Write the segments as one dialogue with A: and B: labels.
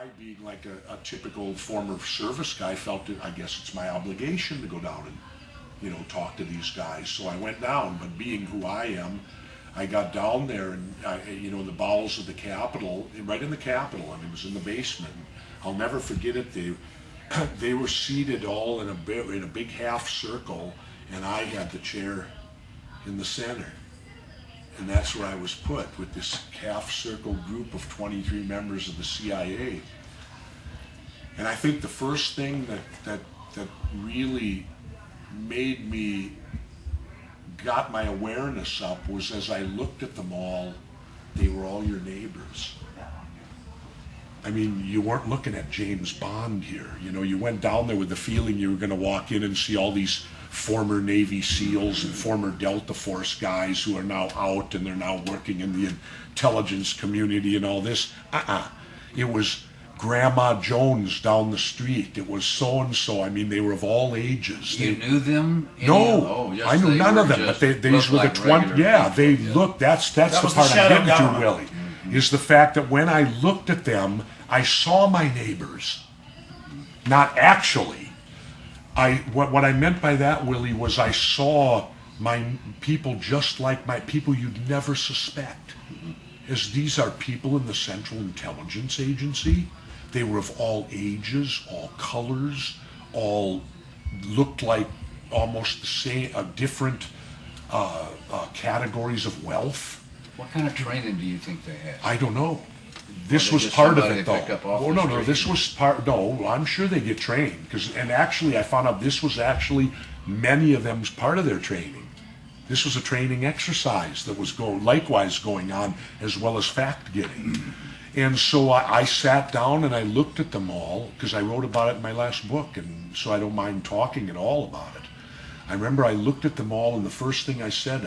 A: I, being like a typical former service guy, felt that I guess it's my obligation to go down and, talk to these guys. So I went down, but being who I am, I got down there and, in the bowels of the Capitol, right in the Capitol, and it was in the basement. I'll never forget it. They were seated all in a big half circle, and I had the chair in the center. And that's where I was put, with this half-circle group of 23 members of the CIA. And I think the first thing that really made me, got my awareness up, was as I looked at them all, they were all your neighbors. I mean, you weren't looking at James Bond here. You went down there with the feeling you were going to walk in and see all these former Navy SEALs and former Delta Force guys who are now out and they're now working in the intelligence community and all this. It was Grandma Jones down the street. It was so-and-so. I mean, they were of all ages.
B: You knew them?
A: No, I knew none of them, but these were the 20, they looked, that's the part I'm getting to, Willie, is the fact that when I looked at them, I saw my neighbors. Not actually. What I meant by that, Willie, was I saw my people just like my people you'd never suspect. As these are people in the Central Intelligence Agency. They were of all ages, all colors, all looked like almost the same, different categories of wealth.
B: What kind of training do you think they had?
A: I don't know. This was part of it, though. Oh, no, this was part. No, I'm sure they get trained, and actually, I found out this was actually many of them's part of their training. This was a training exercise that was likewise going on, as well as fact getting. And so I sat down and I looked at them all, because I wrote about it in my last book, and so I don't mind talking at all about it. I remember I looked at them all, and the first thing I said,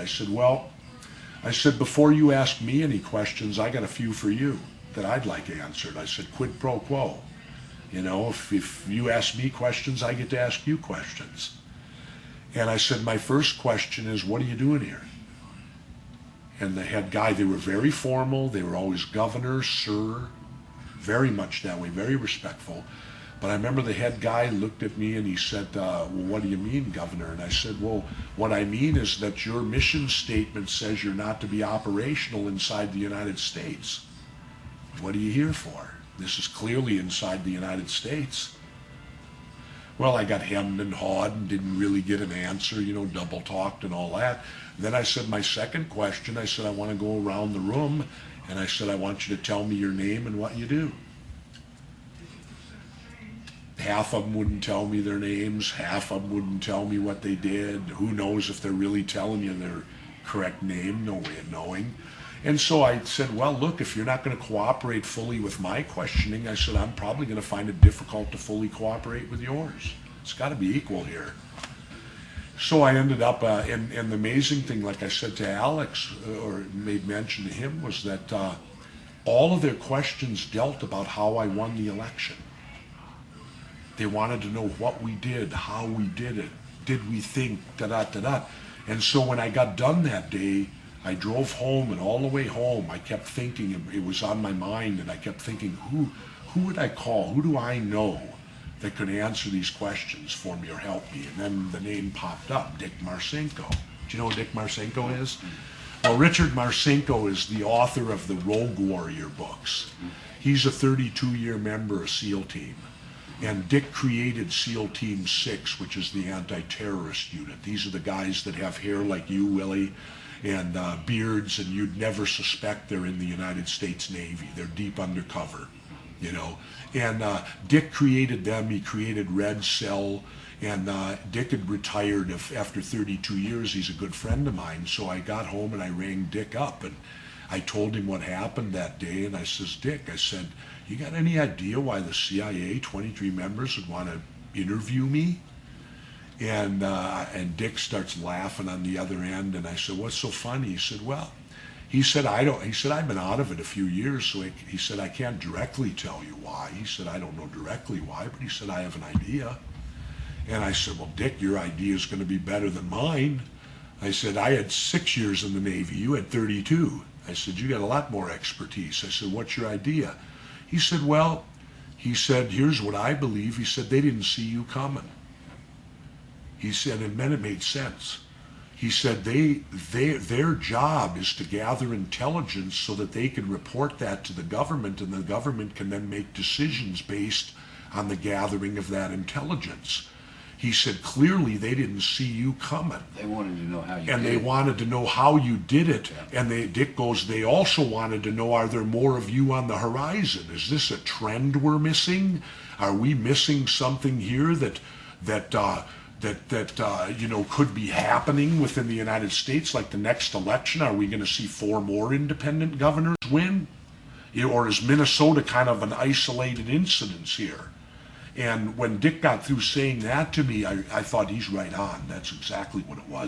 A: before you ask me any questions, I got a few for you that I'd like answered. I said, quid pro quo. If you ask me questions, I get to ask you questions. And I said, my first question is, what are you doing here? And the head guy, they were very formal. They were always governor, sir, very much that way, very respectful. But I remember the head guy looked at me and he said, well, what do you mean, governor? And I said, well, what I mean is that your mission statement says you're not to be operational inside the United States. What are you here for? This is clearly inside the United States. Well, I got hemmed and hawed and didn't really get an answer, double talked and all that. Then I said, my second question, I said, I want to go around the room, and I said, I want you to tell me your name and what you do. Half of them wouldn't tell me their names, half of them wouldn't tell me what they did. Who knows if they're really telling you their correct name? No way of knowing. And so I said, well, look, if you're not going to cooperate fully with my questioning, I said, I'm probably going to find it difficult to fully cooperate with yours. It's got to be equal here. So I ended up, and the amazing thing, like I said to Alex, or made mention to him, was that all of their questions dealt about how I won the election. They wanted to know what we did, how we did it, did we think, da-da-da-da. And so when I got done that day, I drove home, and all the way home, I kept thinking, it was on my mind, and I kept thinking, who would I call? Who do I know that could answer these questions for me or help me? And then the name popped up, Dick Marcinko. Do you know who Dick Marcinko is? Well, Richard Marcinko is the author of the Rogue Warrior books. He's a 32-year member of SEAL Team. And Dick created SEAL Team 6, which is the anti-terrorist unit. These are the guys that have hair like you, Willie, and beards, and you'd never suspect they're in the United States Navy. They're deep undercover, And Dick created them. He created Red Cell, and Dick had retired after 32 years. He's a good friend of mine. So I got home and I rang Dick up, and I told him what happened that day. And I says, Dick, I said, you got any idea why the CIA, 23 members, would want to interview me? And Dick starts laughing on the other end, and I said, what's so funny? He said, well, I've been out of it a few years, so he said, I can't directly tell you why. He said, I don't know directly why, but he said, I have an idea. And I said, well, Dick, your idea is going to be better than mine. I said, I had 6 years in the Navy, you had 32. I said, you got a lot more expertise. I said, what's your idea? He said, well, He said, here's what I believe. He said, they didn't see you coming. He said, and then it made sense. He said, their job is to gather intelligence so that they can report that to the government, and the government can then make decisions based on the gathering of that intelligence. He said, clearly they didn't see you coming.
B: They wanted to know how you
A: And
B: did
A: they
B: it.
A: wanted to know how you did it.
B: Yeah.
A: And Dick goes, they also wanted to know, are there more of you on the horizon? Is this a trend we're missing? Are we missing something here that could be happening within the United States? Like the next election, are we going to see 4 more independent governors win? Or is Minnesota kind of an isolated incidence here? And when Dick got through saying that to me, I thought he's right on. That's exactly what it was.